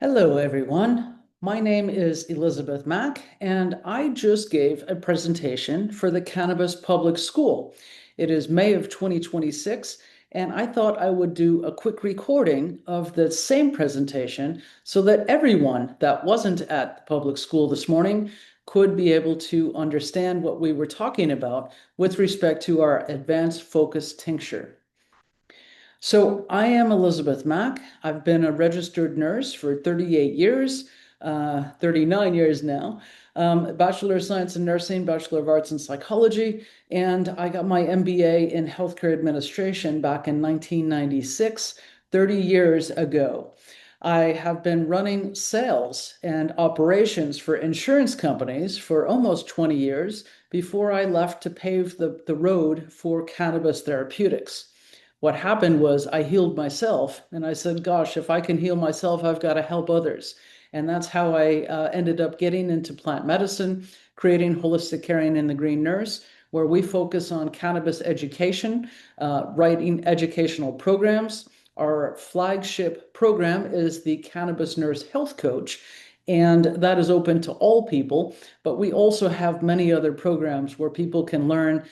Hello, everyone. My name is Elisabeth Mack, and I just gave a presentation for the Cannabis Public School. It is May of 2026, and I thought I would do a quick recording of the same presentation so that everyone that wasn't at the public school this morning could be able to understand what we were talking about with respect to our advanced focus tincture. So I am Elisabeth Mack. I've been a registered nurse for 38 years, 39 years now. Bachelor of Science in Nursing, Bachelor of Arts in Psychology, and I got my MBA in Healthcare Administration back in 1996, 30 years ago. I have been running sales and operations for insurance companies for almost 20 years before I left to pave the road for cannabis therapeutics. What happened was I healed myself, and I said, gosh, if I can heal myself, I've got to help others. And that's how I ended up getting into plant medicine, creating Holistic Caring and the Green Nurse, where we focus on cannabis education, writing educational programs. Our flagship program is the Cannabis Nurse Health Coach, and that is open to all people. But we also have many other programs where people can learn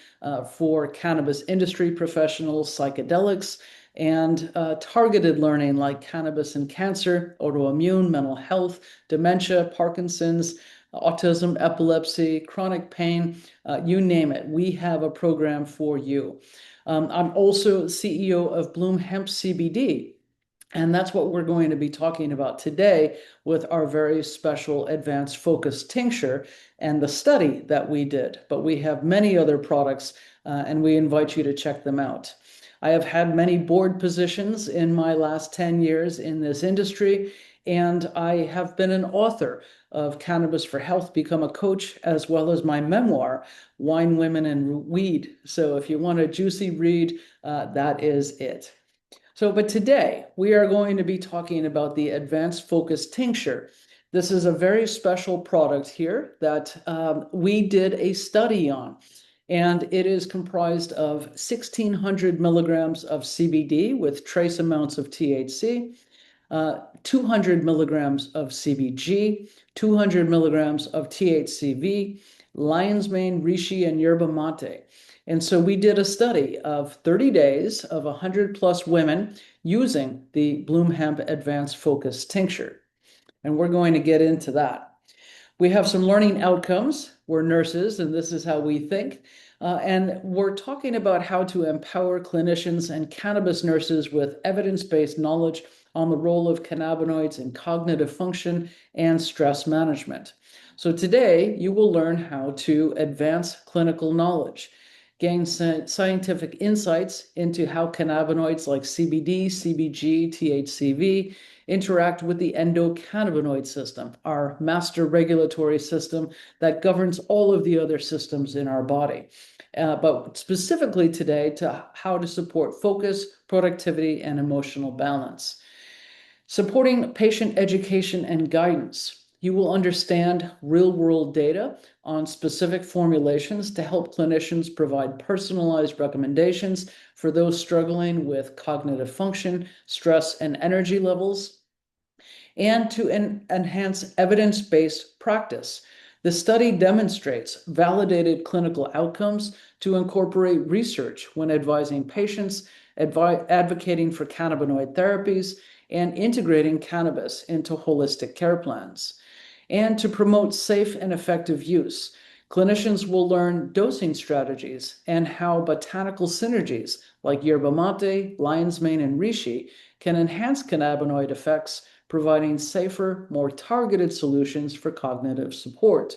for cannabis industry professionals, psychedelics, and targeted learning like cannabis and cancer, autoimmune, mental health, dementia, Parkinson's, autism, epilepsy, chronic pain, you name it. We have a program for you. I'm also CEO of Bloom Hemp CBD. And that's what we're going to be talking about today with our very special advanced focus tincture and the study that we did. But we have many other products, and we invite you to check them out. I have had many board positions in my last 10 years in this industry, and I have been an author of Cannabis for Health, become a coach, as well as my memoir, Wine, Women, and Weed. So if you want a juicy read, that is it. But today we are going to be talking about the advanced focus tincture. This is a very special product here that we did a study on, and it is comprised of 1,600 milligrams of CBD with trace amounts of THC, 200 milligrams of CBG, 200 milligrams of THCV, lion's mane, reishi, and yerba mate. And so we did a study of 30 days of 100 plus women using the Bloom Hemp Advanced Focus Tincture. And we're going to get into that. We have some learning outcomes. We're nurses, and this is how we think. And we're talking about how to empower clinicians and cannabis nurses with evidence-based knowledge on the role of cannabinoids in cognitive function and stress management. So today, you will learn how to advance clinical knowledge, gain scientific insights into how cannabinoids like CBD, CBG, THCV interact with the endocannabinoid system, our master regulatory system that governs all of the other systems in our body. But specifically today to how to support focus, productivity, and emotional balance. Supporting patient education and guidance. You will understand real-world data on specific formulations to help clinicians provide personalized recommendations for those struggling with cognitive function, stress, and energy levels, and to enhance evidence-based practice. The study demonstrates validated clinical outcomes to incorporate research when advising patients, advocating for cannabinoid therapies, and integrating cannabis into holistic care plans. And to promote safe and effective use, clinicians will learn dosing strategies and how botanical synergies like yerba mate, lion's mane, and reishi can enhance cannabinoid effects, providing safer, more targeted solutions for cognitive support.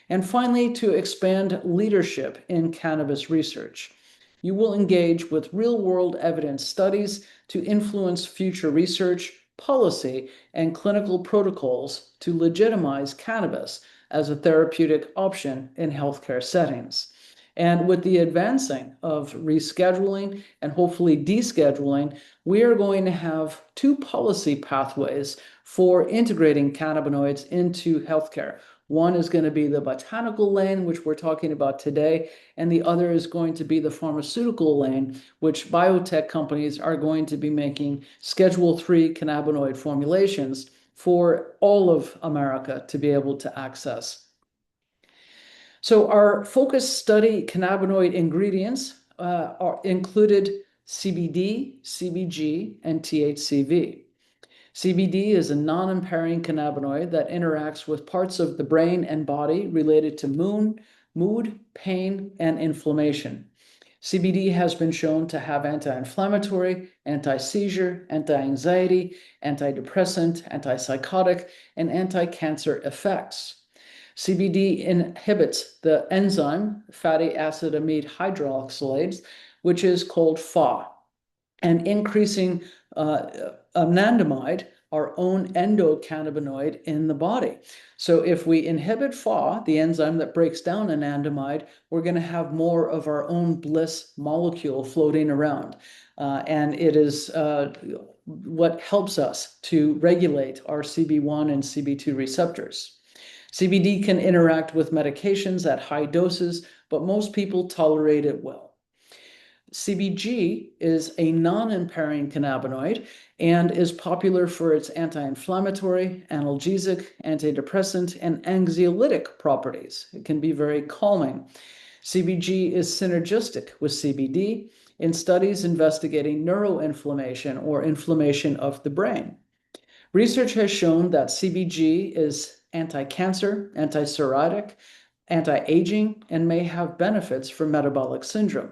And finally, to expand leadership in cannabis research. You will engage with real-world evidence studies to influence future research, policy, and clinical protocols to legitimize cannabis as a therapeutic option in healthcare settings. And with the advancing of rescheduling and hopefully descheduling, we are going to have two policy pathways for integrating cannabinoids into healthcare. One is going to be the botanical lane, which we're talking about today, and the other is going to be the pharmaceutical lane, which biotech companies are going to be making Schedule 3 cannabinoid formulations for all of America to be able to access. So our focus study cannabinoid ingredients included CBD, CBG, and THCV. CBD is a non-impairing cannabinoid that interacts with parts of the brain and body related to mood, pain, and inflammation. CBD has been shown to have anti-inflammatory, anti-seizure, anti-anxiety, antidepressant, antipsychotic, and anti-cancer effects. CBD inhibits the enzyme fatty acid amide hydroxylase, which is called FA, and increasing anandamide, our own endocannabinoid in the body. So if we inhibit FA, the enzyme that breaks down anandamide, we're going to have more of our own bliss molecule floating around. And it is what helps us to regulate our CB1 and CB2 receptors. CBD can interact with medications at high doses, but most people tolerate it well. CBG is a non-impairing cannabinoid and is popular for its anti-inflammatory, analgesic, antidepressant, and anxiolytic properties. It can be very calming. CBG is synergistic with CBD in studies investigating neuroinflammation or inflammation of the brain. Research has shown that CBG is anti-cancer, anti-cirrhotic, anti-aging, and may have benefits for metabolic syndrome.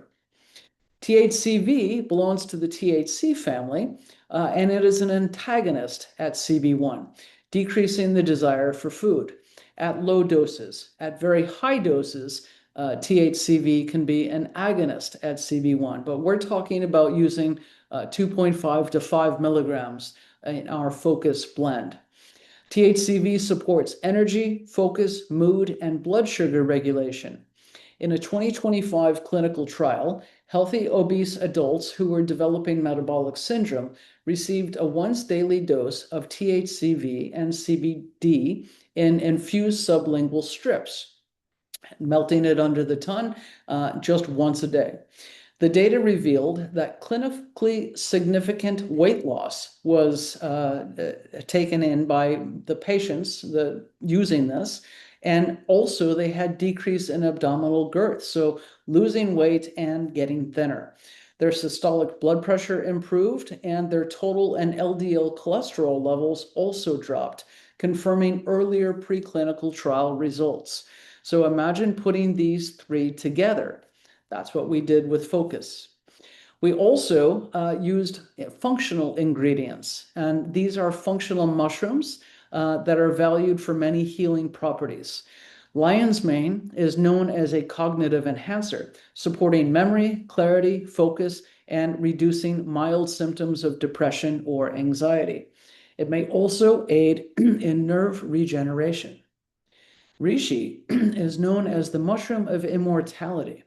THCV belongs to the THC family, and it is an antagonist at CB1, decreasing the desire for food at low doses. At very high doses, THCV can be an agonist at CB1, but we're talking about using 2.5 to 5 milligrams in our focus blend. THCV supports energy, focus, mood, and blood sugar regulation. In a 2025 clinical trial, healthy obese adults who were developing metabolic syndrome received a once-daily dose of THCV and CBD in infused sublingual strips, melting it under the tongue just once a day. The data revealed that clinically significant weight loss was taken in by the patients using this, and also they had decrease in abdominal girth, so losing weight and getting thinner. Their systolic blood pressure improved, and their total and LDL cholesterol levels also dropped, confirming earlier preclinical trial results. So imagine putting these three together. That's what we did with Focus. We also used functional ingredients, and these are functional mushrooms that are valued for many healing properties. Lion's mane is known as a cognitive enhancer, supporting memory, clarity, focus, and reducing mild symptoms of depression or anxiety. It may also aid in nerve regeneration. Reishi is known as the mushroom of immortality.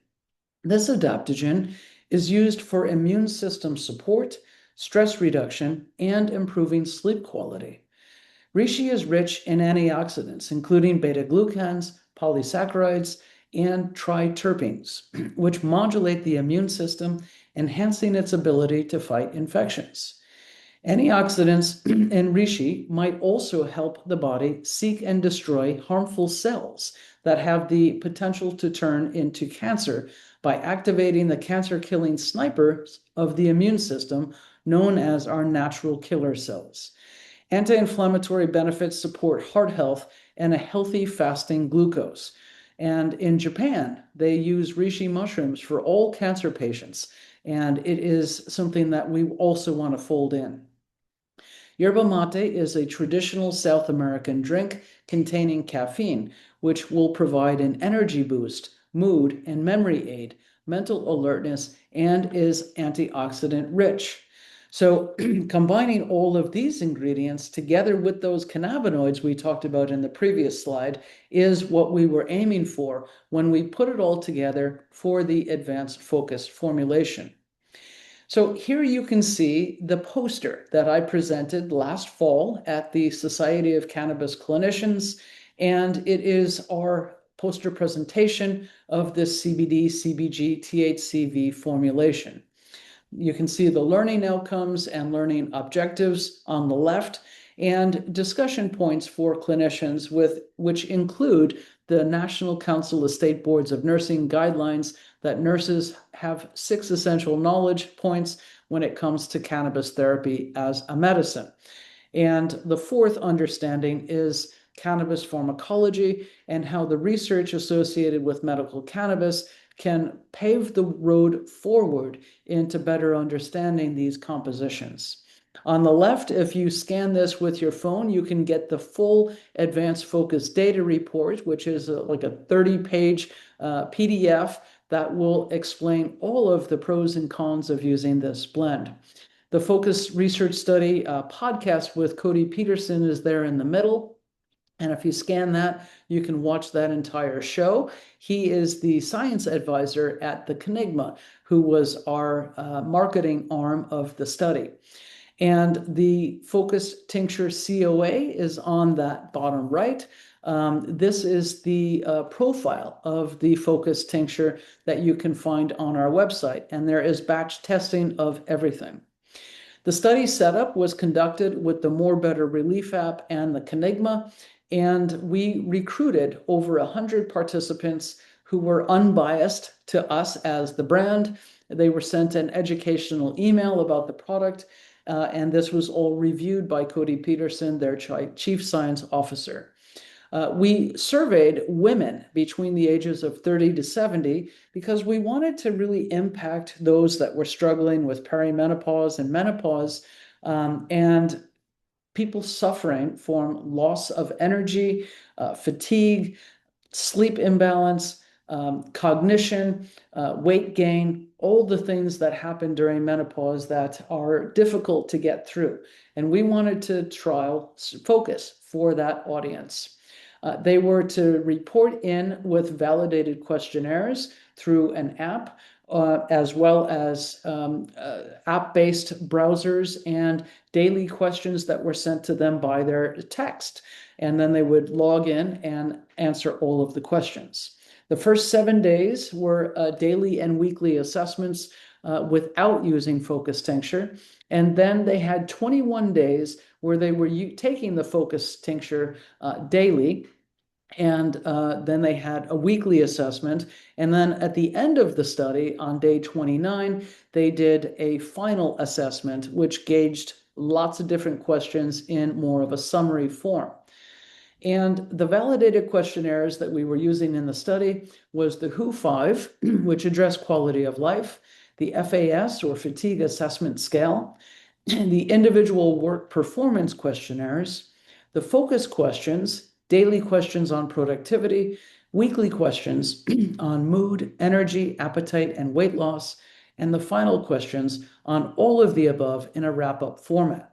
This adaptogen is used for immune system support, stress reduction, and improving sleep quality. Reishi is rich in antioxidants, including beta-glucans, polysaccharides, and triterpenes, which modulate the immune system, enhancing its ability to fight infections. Antioxidants in reishi might also help the body seek and destroy harmful cells that have the potential to turn into cancer by activating the cancer-killing snipers of the immune system, known as our natural killer cells. Anti-inflammatory benefits support heart health and a healthy fasting glucose. And in Japan, they use reishi mushrooms for all cancer patients, and it is something that we also want to fold in. Yerba mate is a traditional South American drink containing caffeine, which will provide an energy boost, mood and memory aid, mental alertness, and is antioxidant rich. So combining all of these ingredients together with those cannabinoids we talked about in the previous slide is what we were aiming for when we put it all together for the advanced focus formulation. So here you can see the poster that I presented last fall at the Society of Cannabis Clinicians, and it is our poster presentation of this CBD, CBG, THCV formulation. You can see the learning outcomes and learning objectives on the left, and discussion points for clinicians which include the National Council of State Boards of Nursing guidelines that nurses have 6 essential knowledge points when it comes to cannabis therapy as a medicine. And the fourth understanding is cannabis pharmacology and how the research associated with medical cannabis can pave the road forward into better understanding these compositions. On the left, if you scan this with your phone, you can get the full advanced focus data report, which is like a 30-page PDF that will explain all of the pros and cons of using this blend. The Focus Research Study podcast with Cody Peterson is there in the middle. And if you scan that, you can watch that entire show. He is the science advisor at the Canigma, who was our marketing arm of the study. And the Focus Tincture COA is on that bottom right. This is the profile of the Focus Tincture that you can find on our website. And there is batch testing of everything. The study setup was conducted with the More Better Relief app and the Canigma, and we recruited over 100 participants who were unbiased to us as the brand. They were sent an educational email about the product, and this was all reviewed by Cody Peterson, their chief science officer. We surveyed women between the ages of 30 to 70 because we wanted to really impact those that were struggling with perimenopause and menopause, and people suffering from loss of energy, fatigue, sleep imbalance, cognition, weight gain, all the things that happen during menopause that are difficult to get through. And we wanted to trial Focus for that audience. They were to report in with validated questionnaires through an app, as well as app-based browsers and daily questions that were sent to them by their text. And then they would log in and answer all of the questions. The first 7 days were daily and weekly assessments without using Focus Tincture. And then they had 21 days where they were taking the Focus Tincture daily. And then they had a weekly assessment. And then at the end of the study, on day 29, they did a final assessment, which gauged lots of different questions in more of a summary form. And the validated questionnaires that we were using in the study was the WHO-5, which addressed quality of life, the FAS, or Fatigue Assessment Scale, the individual work performance questionnaires, the focus questions, daily questions on productivity, weekly questions on mood, energy, appetite, and weight loss, and the final questions on all of the above in a wrap-up format.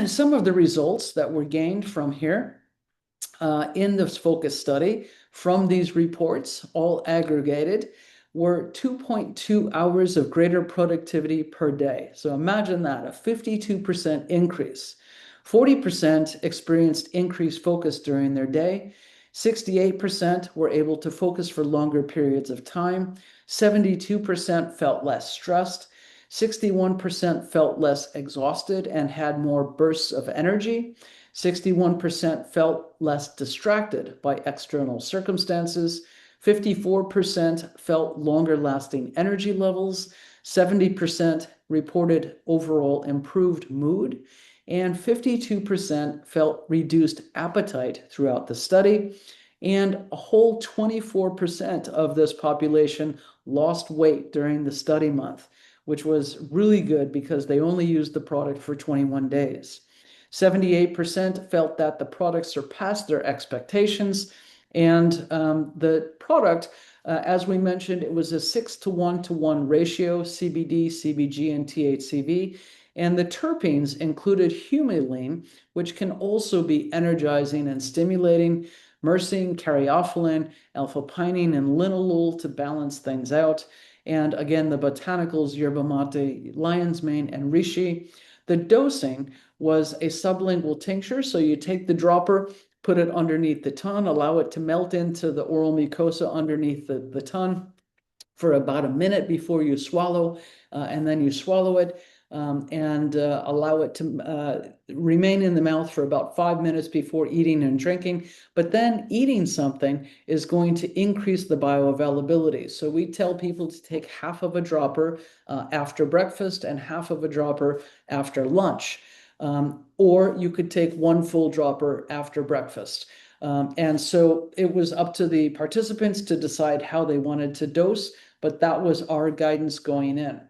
Some of the results that were gained from here in this focus study from these reports, all aggregated, were 2.2 hours of greater productivity per day. So imagine that, a 52% increase. 40% experienced increased focus during their day. 68% were able to focus for longer periods of time. 72% felt less stressed. 61% felt less exhausted and had more bursts of energy. 61% felt less distracted by external circumstances. 54% felt longer lasting energy levels. 70% reported overall improved mood. And 52% felt reduced appetite throughout the study. And a whole 24% of this population lost weight during the study month, which was really good because they only used the product for 21 days. 78% felt that the product surpassed their expectations. And the product, as we mentioned, it was a 6-to-1-to-1 ratio, CBD, CBG, and THCV. And the terpenes included humulene, which can also be energizing and stimulating, myrcene, caryophyllene, alpha-pinene, and linalool to balance things out. And again, the botanicals, yerba mate, lion's mane, and reishi. The dosing was a sublingual tincture. So you take the dropper, put it underneath the tongue, allow it to melt into the oral mucosa underneath the tongue for about a minute before you swallow, and then you swallow it. and allow it to remain in the mouth for about 5 minutes before eating and drinking. But then eating something is going to increase the bioavailability. So we tell people to take half of a dropper after breakfast and half of a dropper after lunch. Or you could take one full dropper after breakfast. And so it was up to the participants to decide how they wanted to dose, but that was our guidance going in.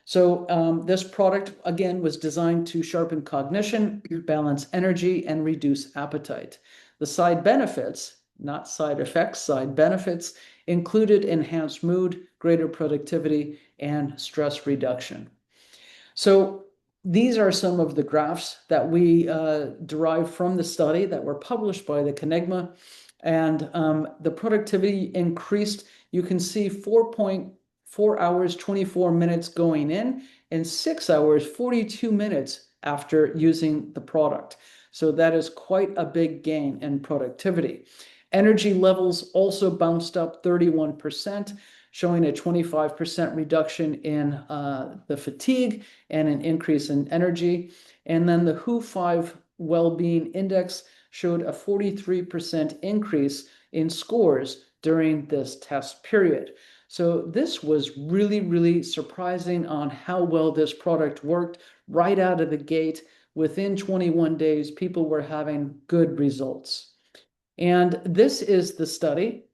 So this product, again, was designed to sharpen cognition, balance energy, and reduce appetite. The side benefits, not side effects, side benefits, included enhanced mood, greater productivity, and stress reduction. So these are some of the graphs that we derived from the study that were published by the Kenegma. And the productivity increased. You can see 4.4 hours, 24 minutes going in, and 6 hours, 42 minutes after using the product. So that is quite a big gain in productivity. Energy levels also bounced up 31%, showing a 25% reduction in the fatigue and an increase in energy. And then the WHO-5 Wellbeing Index showed a 43% increase in scores during this test period. So this was really, really surprising on how well this product worked right out of the gate. Within 21 days, people were having good results. And this is the study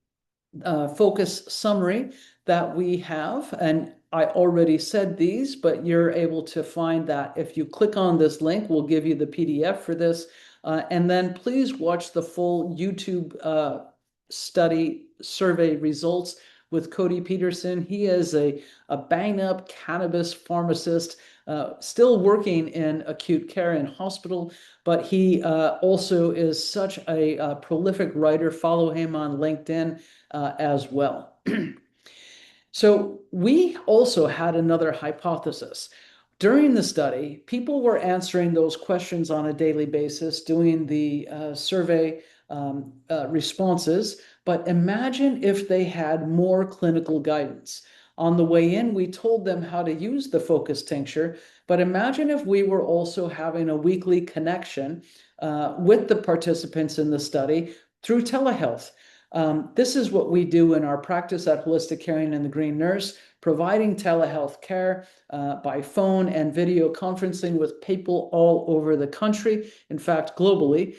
focus summary that we have. And I already said these, but you're able to find that if you click on this link, we'll give you the PDF for this. And then please watch the full YouTube study survey results with Cody Peterson. He is a bang-up cannabis pharmacist, still working in acute care in hospital, but he also is such a prolific writer. Follow him on LinkedIn as well. So we also had another hypothesis. During the study, people were answering those questions on a daily basis, doing the survey responses, but imagine if they had more clinical guidance. On the way in, we told them how to use the focus tincture, but imagine if we were also having a weekly connection with the participants in the study through telehealth. This is what we do in our practice at Holistic Caring and the Green Nurse, providing telehealth care by phone and video conferencing with people all over the country, in fact, globally.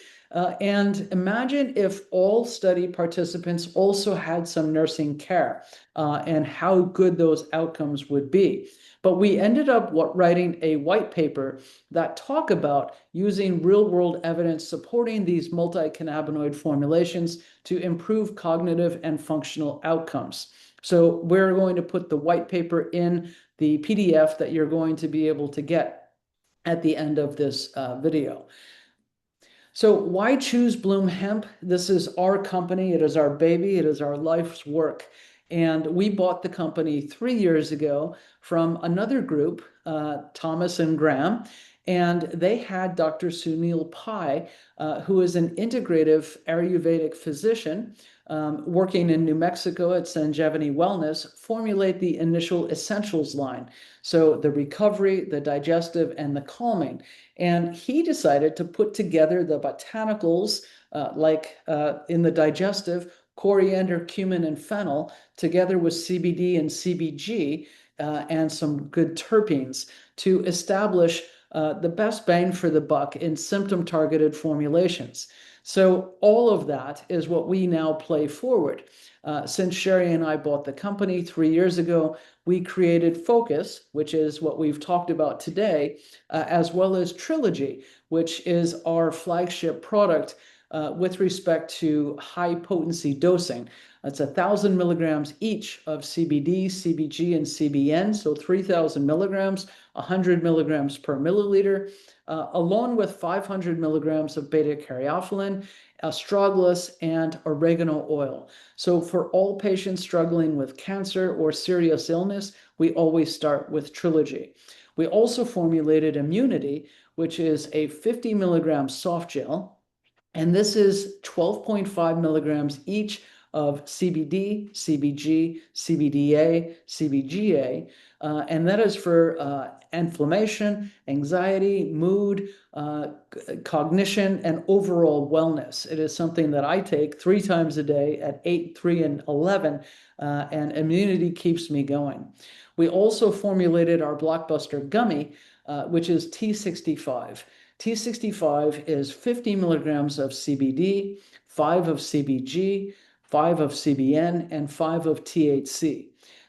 And imagine if all study participants also had some nursing care and how good those outcomes would be. But we ended up writing a white paper that talk about using real-world evidence supporting these multi-cannabinoid formulations to improve cognitive and functional outcomes. So we're going to put the white paper in the PDF that you're going to be able to get at the end of this video. So why choose Bloom Hemp? This is our company. It is our baby. It is our life's work. And we bought the company 3 years ago from another group, Thomas and Graham, and they had Dr. Sunil Pai, who is an integrative Ayurvedic physician working in New Mexico at Sanjivani Wellness, formulate the initial essentials line. So the recovery, the digestive, and the calming. And he decided to put together the botanicals like in the digestive, coriander, cumin, and fennel, together with CBD and CBG and some good terpenes to establish the best bang for the buck in symptom-targeted formulations. So all of that is what we now play forward. Since Sherry and I bought the company 3 years ago, we created Focus, which is what we've talked about today, as well as Trilogy, which is our flagship product with respect to high potency dosing. It's 1,000 milligrams each of CBD, CBG, and CBN, so 3,000 milligrams, 100 milligrams per milliliter, along with 500 milligrams of beta-caryophyllene, astragalus, and oregano oil. So for all patients struggling with cancer or serious illness, we always start with Trilogy. We also formulated Immunity, which is a 50 milligram soft gel, and this is 12.5 milligrams each of CBD, CBG, CBDA, CBGA, and that is for inflammation, anxiety, mood, cognition, and overall wellness. It is something that I take 3 times a day at 8, 3, and 11, and immunity keeps me going. We also formulated our blockbuster gummy, which is T65. T65 is 50 milligrams of CBD, 5 of CBG, 5 of CBN, and 5 of THC.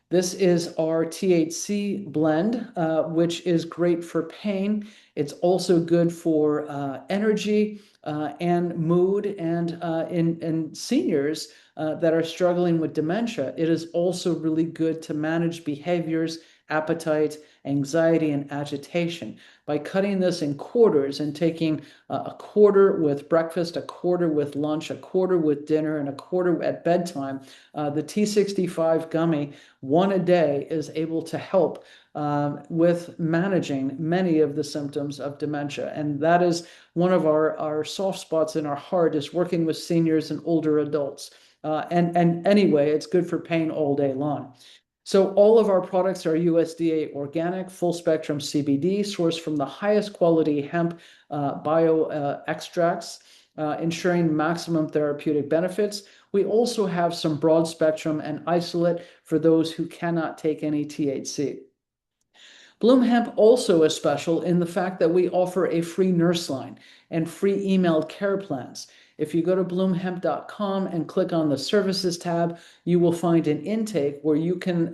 This is our THC blend, which is great for pain. It's also good for energy and mood, and in seniors that are struggling with dementia, it is also really good to manage behaviors, appetite, anxiety, and agitation. By cutting this in quarters and taking a quarter with breakfast, a quarter with lunch, a quarter with dinner, and a quarter at bedtime, the T65 gummy, one a day, is able to help with managing many of the symptoms of dementia. And that is one of our soft spots in our heart, is working with seniors and older adults. And anyway, it's good for pain all day long. So all of our products are USDA organic, full spectrum CBD, sourced from the highest quality hemp bio extracts, ensuring maximum therapeutic benefits. We also have some broad spectrum and isolate for those who cannot take any THC. Bloom Hemp also is special in the fact that we offer a free nurse line and free emailed care plans. If you go to bloomhemp.com and click on the services tab, you will find an intake where you can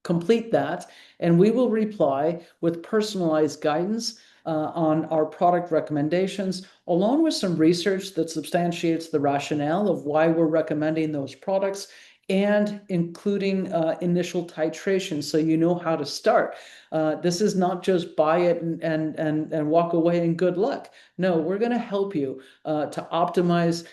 complete that, and we will reply with personalized guidance on our product recommendations, along with some research that substantiates the rationale of why we're recommending those products, and including initial titration so you know how to start. This is not just buy it and walk away and good luck. No, we're going to help you to optimize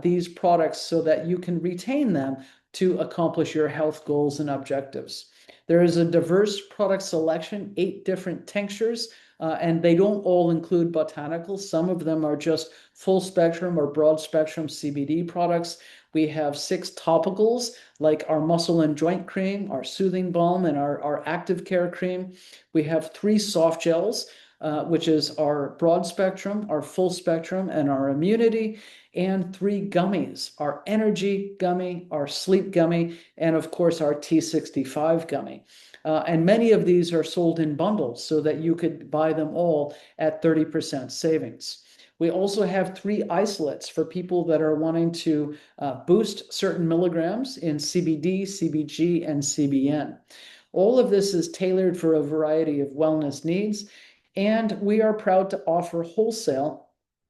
these products so that you can retain them to accomplish your health goals and objectives. There is a diverse product selection, 8 different tinctures, and they don't all include botanicals. Some of them are just full spectrum or broad spectrum CBD products. We have 6 topicals, like our muscle and joint cream, our soothing balm, and our active care cream. We have 3 soft gels, which is our broad spectrum, our full spectrum, and our immunity, and 3 gummies, our energy gummy, our sleep gummy, and of course our T65 gummy. And many of these are sold in bundles so that you could buy them all at 30% savings. We also have 3 isolates for people that are wanting to boost certain milligrams in CBD, CBG, and CBN. All of this is tailored for a variety of wellness needs, and we are proud to offer wholesale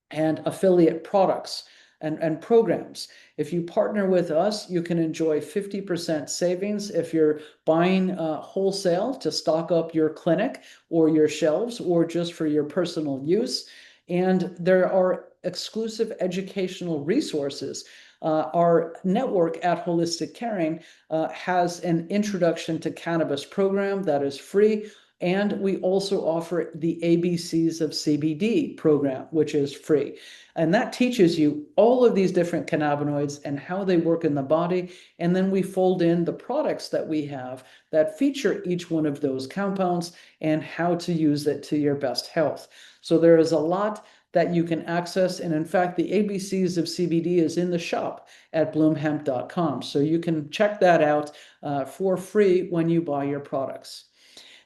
and affiliate products and programs. If you partner with us, you can enjoy 50% savings if you're buying wholesale to stock up your clinic or your shelves, or just for your personal use. And there are exclusive educational resources. Our network at Holistic Caring has an introduction to cannabis program that is free. And we also offer the ABCs of CBD program, which is free. And that teaches you all of these different cannabinoids and how they work in the body. And then we fold in the products that we have that feature each one of those compounds and how to use it to your best health. So there is a lot that you can access. And in fact, the ABCs of CBD is in the shop at bloomhemp.com. So you can check that out for free when you buy your products.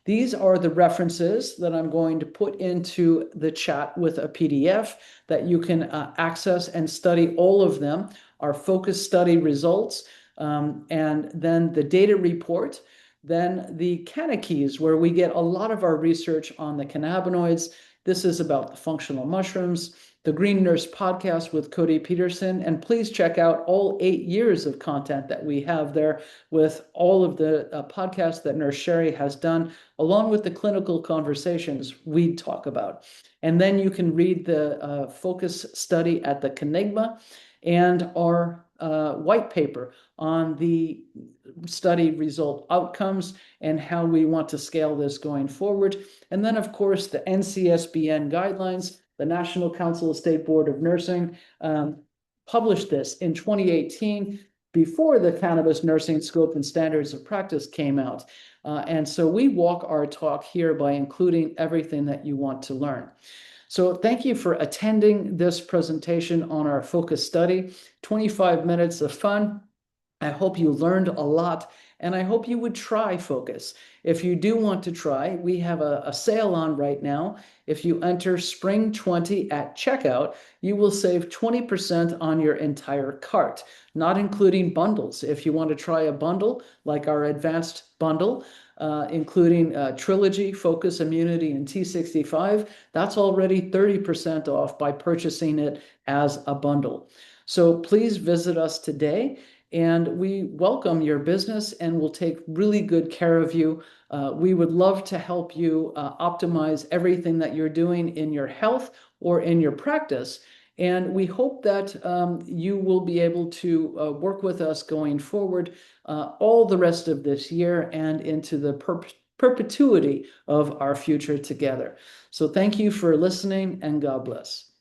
These are the references that I'm going to put into the chat with a PDF that you can access and study all of them. Our focus study results, and then the data report, then the Canna Keys, where we get a lot of our research on the cannabinoids. This is about the functional mushrooms, the Green Nurse podcast with Cody Peterson, and please check out all 8 years of content that we have there with all of the podcasts that Nurse Sherry has done, along with the clinical conversations we talk about. And then you can read the focus study at the Canigma and our white paper on the study result outcomes and how we want to scale this going forward. And then, of course, the NCSBN guidelines. The National Council of State Board of Nursing published this in 2018. before the Cannabis Nursing Scope and Standards of Practice came out. And so we walk our talk here by including everything that you want to learn. So thank you for attending this presentation on our focus study. 25 minutes of fun. I hope you learned a lot, and I hope you would try focus. If you do want to try, we have a sale on right now. If you enter Spring 20 at checkout, you will save 20% on your entire cart, not including bundles. If you want to try a bundle, like our advanced bundle, including Trilogy, Focus, Immunity, and T65, that's already 30% off by purchasing it as a bundle. So please visit us today, and we welcome your business and will take really good care of you. We would love to help you optimize everything that you're doing in your health or in your practice. And we hope that you will be able to work with us going forward all the rest of this year and into the perpetuity of our future together. So thank you for listening, and God bless.